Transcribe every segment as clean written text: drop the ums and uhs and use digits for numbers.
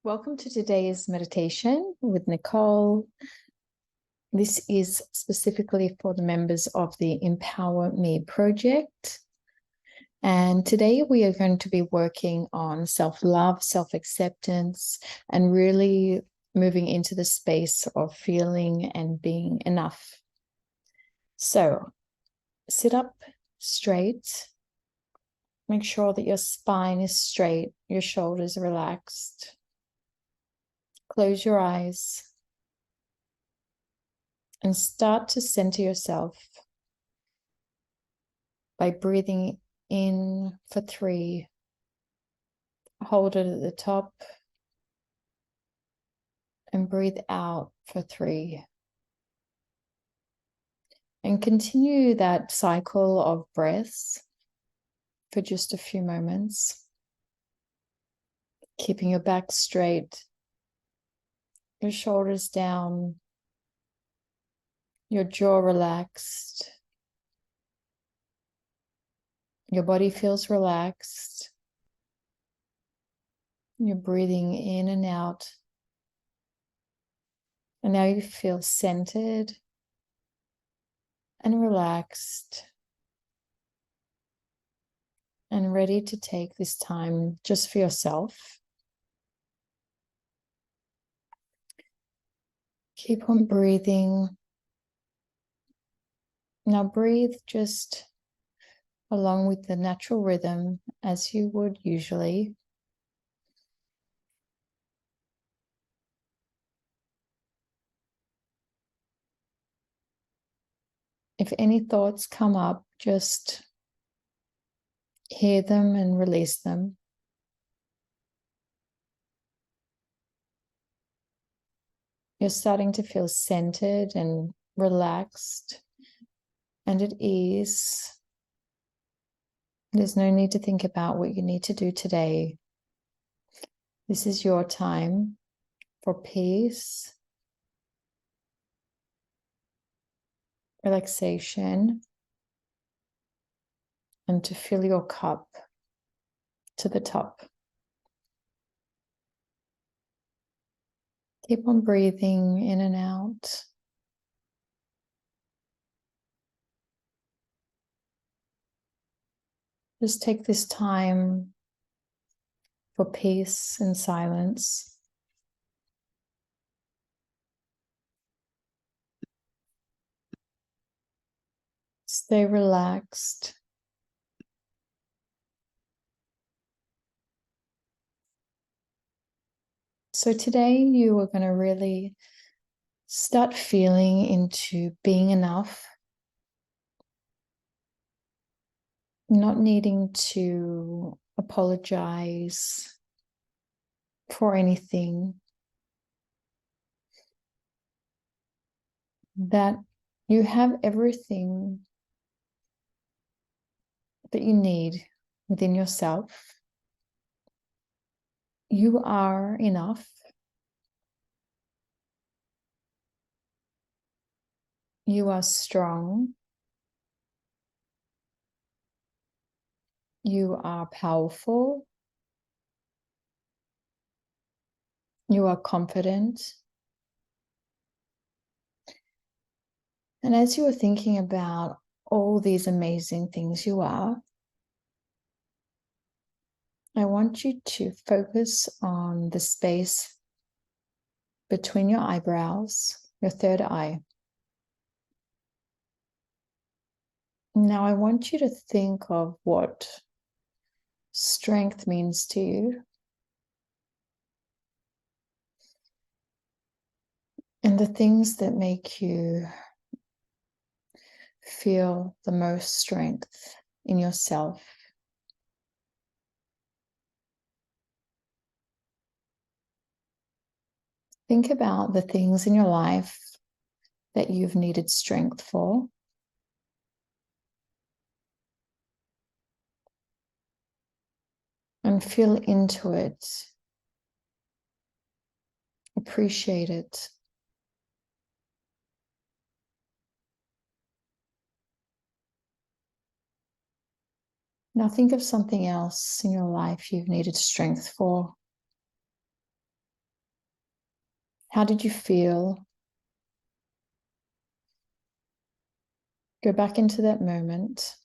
Welcome to today's meditation with Nicole. This is specifically for the members of the EmpwerMe project. And today we are going to be working on self-love, self-acceptance, and really moving into the space of feeling and being enough. So sit up straight. Make sure that your spine is straight, your shoulders are relaxed. Close your eyes and start to center yourself by breathing in for 3. Hold it at the top and breathe out for 3. And continue that cycle of breaths for just a few moments, keeping your back straight, your shoulders down, your jaw relaxed. Your body feels relaxed. You're breathing in and out. And now you feel centered and relaxed and ready to take this time just for yourself. Keep on breathing. Now breathe just along with the natural rhythm as you would usually. If any thoughts come up, just hear them and release them. You're starting to feel centered and relaxed and at ease. There's no need to think about what you need to do today. This is your time for peace, relaxation, and to fill your cup to the top. Keep on breathing in and out. Just take this time for peace and silence. Stay relaxed. So today you are going to really start feeling into being enough, not needing to apologize for anything, that you have everything that you need within yourself. You are enough. You are strong. You are powerful. You are confident. And as you are thinking about all these amazing things you are, I want you to focus on the space between your eyebrows, your third eye. Now I want you to think of what strength means to you. And the things that make you feel the most strength in yourself. Think about the things in your life that you've needed strength for. And feel into it. Appreciate it. Now think of something else in your life you've needed strength for. How did you feel? Go back into that moment.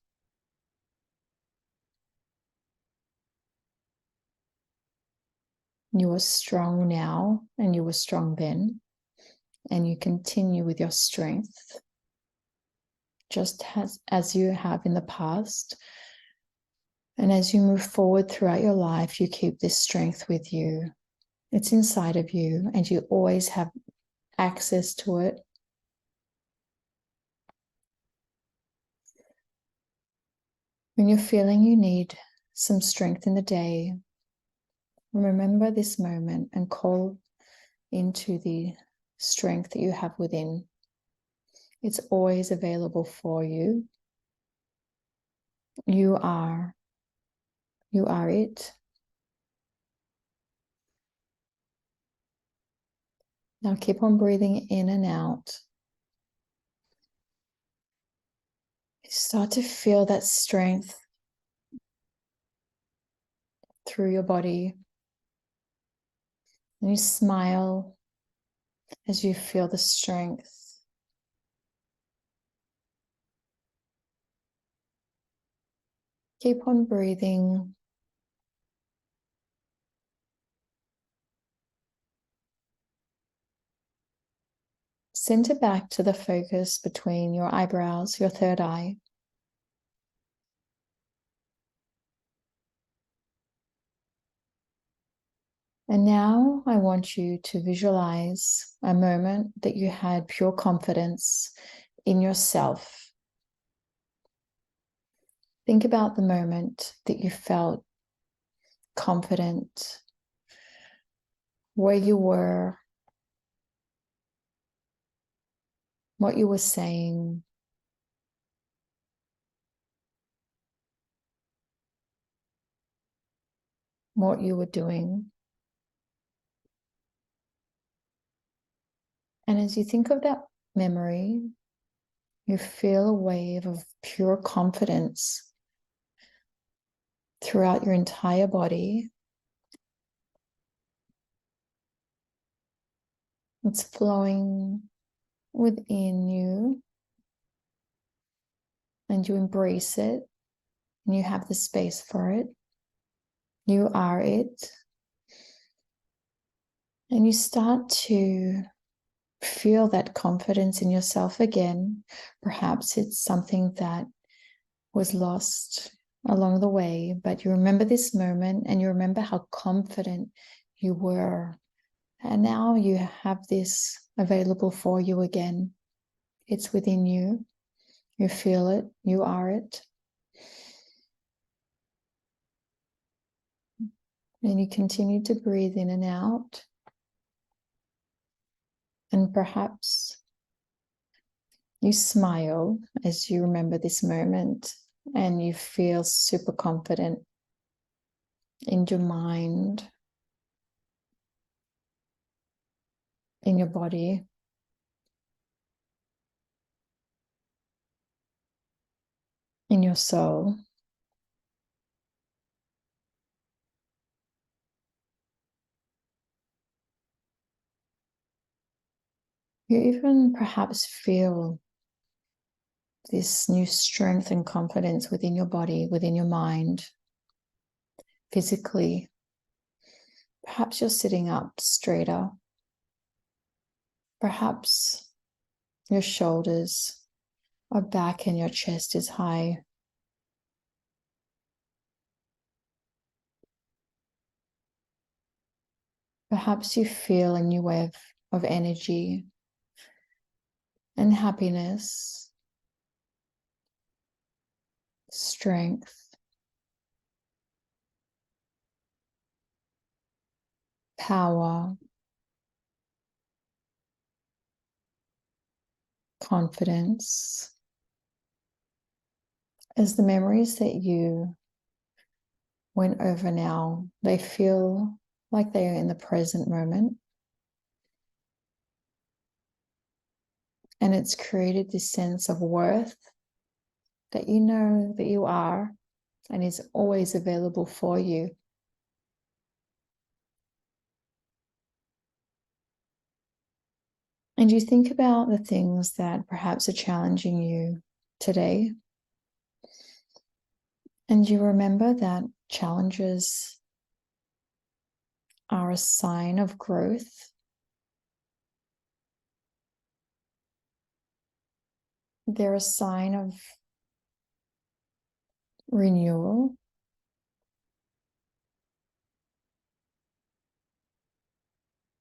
You are strong now, and you were strong then, and you continue with your strength, just as you have in the past. And as you move forward throughout your life, you keep this strength with you. It's inside of you, and you always have access to it. When you're feeling you need some strength in the day, remember this moment and call into the strength that you have within. It's always available for you. You are it. Now keep on breathing in and out. Start to feel that strength through your body. And you smile as you feel the strength. Keep on breathing. Center back to the focus between your eyebrows, your third eye. And now I want you to visualize a moment that you had pure confidence in yourself. Think about the moment that you felt confident, where you were, what you were saying, what you were doing. And as you think of that memory, you feel a wave of pure confidence throughout your entire body. It's flowing within you, and you embrace it, and you have the space for it. You are it. And you start to feel that confidence in yourself again. Perhaps it's something that was lost along the way, but you remember this moment and you remember how confident you were. And now you have this available for you again. It's within you. You feel it. You are it. And you continue to breathe in and out. And perhaps you smile as you remember this moment and you feel super confident in your mind, in your body. In your soul. You even perhaps feel this new strength and confidence within your body, within your mind, physically. Perhaps you're sitting up straighter. Perhaps your shoulders are back and your chest is high. Perhaps you feel a new wave of energy and happiness, strength, power, confidence. As the memories that you went over now, they feel like they are in the present moment. And it's created this sense of worth that you know that you are and is always available for you. And you think about the things that perhaps are challenging you today. And you remember that challenges are a sign of growth. They're a sign of renewal.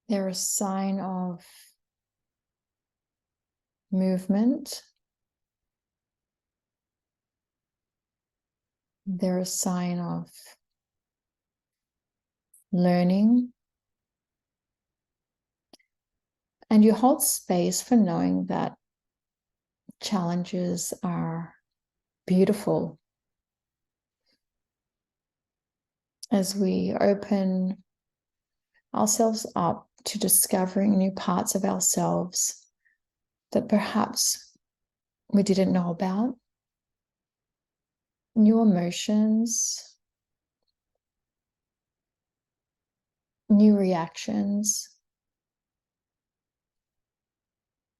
They're a sign of movement. They're a sign of learning. And you hold space for knowing that challenges are beautiful. As we open ourselves up to discovering new parts of ourselves that perhaps we didn't know about, new emotions, new reactions,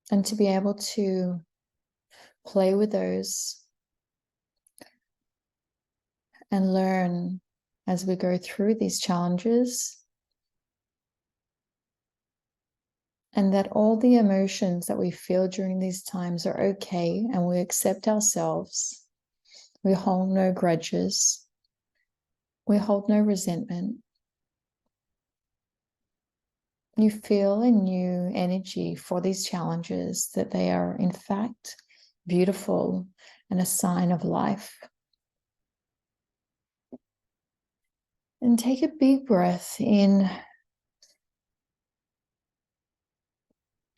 and to be able to play with those and learn as we go through these challenges, and that all the emotions that we feel during these times are okay, and we accept ourselves. We hold no grudges. We hold no resentment. You feel a new energy for these challenges, that they are in fact beautiful and a sign of life. And take a big breath in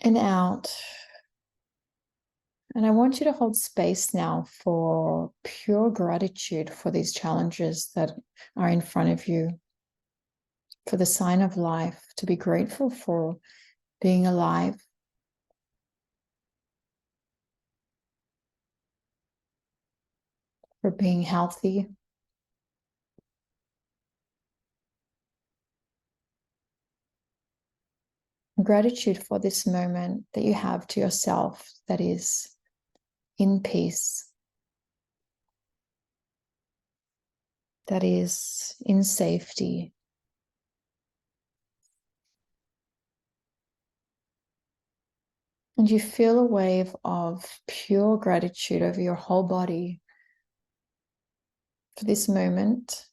and out. And I want you to hold space now for pure gratitude for these challenges that are in front of you, for the sign of life, to be grateful for being alive, for being healthy. Gratitude for this moment that you have to yourself that is in peace, that is in safety. And you feel a wave of pure gratitude over your whole body for this moment,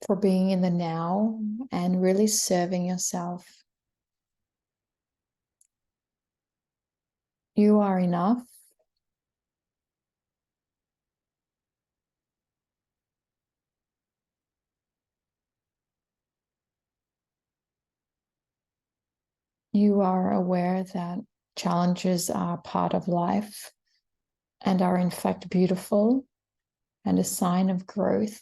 for being in the now and really serving yourself. You are enough. You are aware that challenges are part of life and are in fact beautiful and a sign of growth.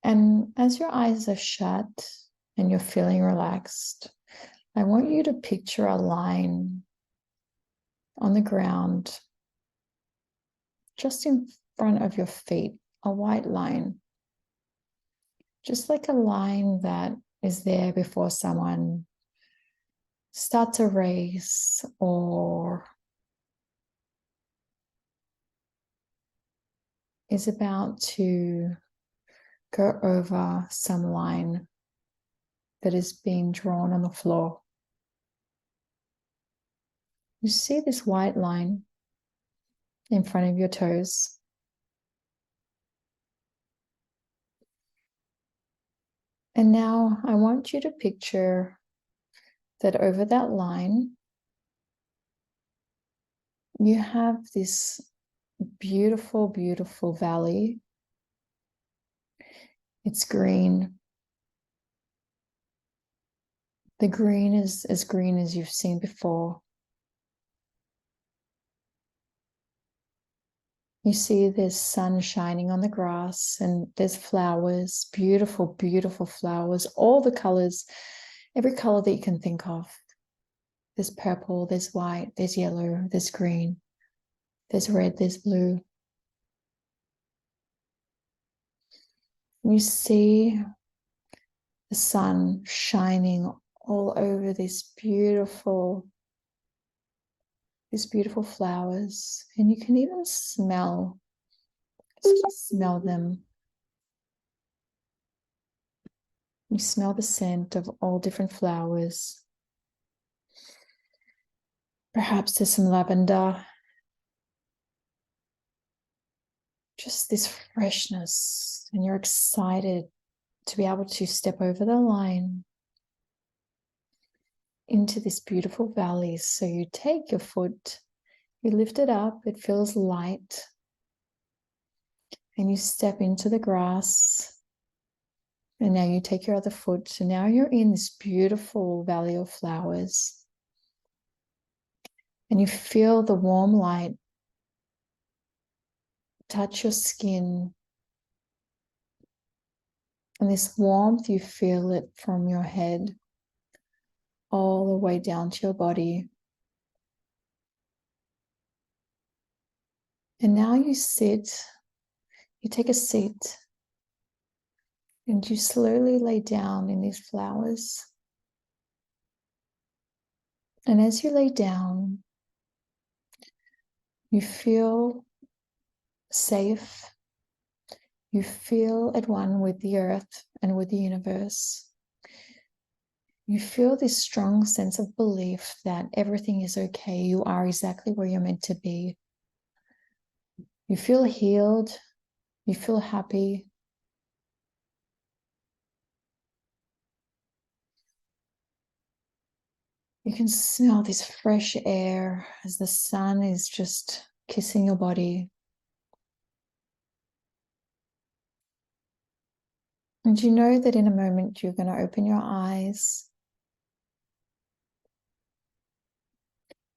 And as your eyes are shut and you're feeling relaxed, I want you to picture a line on the ground just in front of your feet, a white line, just like a line that is there before someone starts a race or is about to go over some line that is being drawn on the floor. You see this white line in front of your toes. And now I want you to picture that over that line, you have this beautiful, beautiful valley. It's green. The green is as green as you've seen before. You see there's sun shining on the grass and there's flowers, beautiful, beautiful flowers, all the colors, every color that you can think of. There's purple, there's white, there's yellow, there's green, there's red, there's blue. You see the sun shining all over these beautiful flowers, and you can even smell them. You smell the scent of all different flowers. Perhaps there's some lavender. Just this freshness, and you're excited to be able to step over the line into this beautiful valley. So you take your foot, you lift it up, it feels light, and you step into the grass. And now you take your other foot. So now you're in this beautiful valley of flowers. And you feel the warm light touch your skin. And this warmth, you feel it from your head all the way down to your body. And now you take a seat, and you slowly lay down in these flowers. And as you lay down, you feel safe. You feel at one with the earth and with the universe. You feel this strong sense of belief that everything is okay. You are exactly where you're meant to be. You feel healed. You feel happy. You can smell this fresh air as the sun is just kissing your body. And you know that in a moment you're going to open your eyes.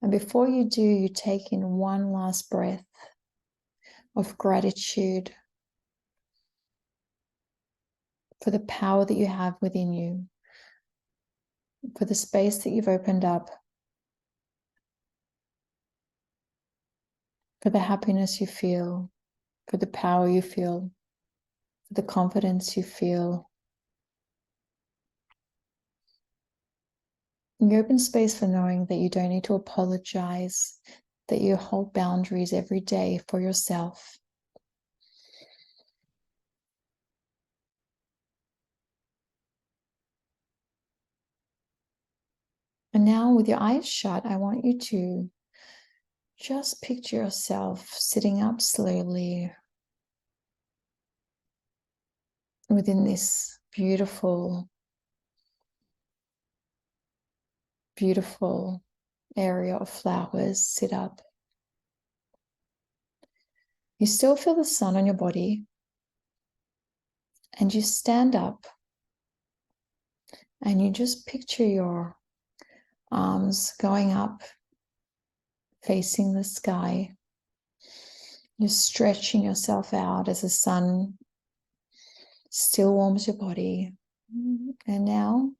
And before you do, you take in one last breath of gratitude for the power that you have within you, for the space that you've opened up, for the happiness you feel, for the power you feel, for the confidence you feel. And you open space for knowing that you don't need to apologize, that you hold boundaries every day for yourself. And now with your eyes shut, I want you to just picture yourself sitting up slowly within this beautiful, beautiful area of flowers. Sit up. You still feel the sun on your body, and you stand up and you just picture your arms going up, facing the sky. You're stretching yourself out as the sun still warms your body. And now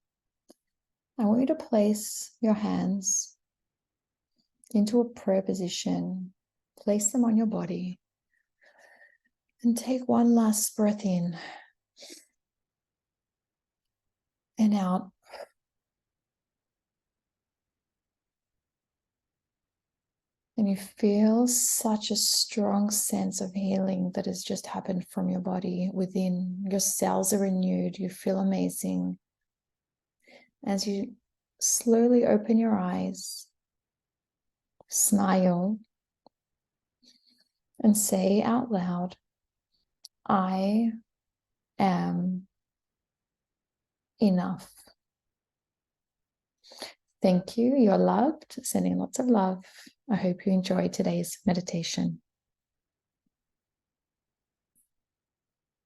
I want you to place your hands into a prayer position. Place them on your body and take one last breath in and out. And you feel such a strong sense of healing that has just happened from your body within. Your cells are renewed. You feel amazing. As you slowly open your eyes, smile, and say out loud, I am enough. Thank you. You're loved. Sending lots of love. I hope you enjoyed today's meditation.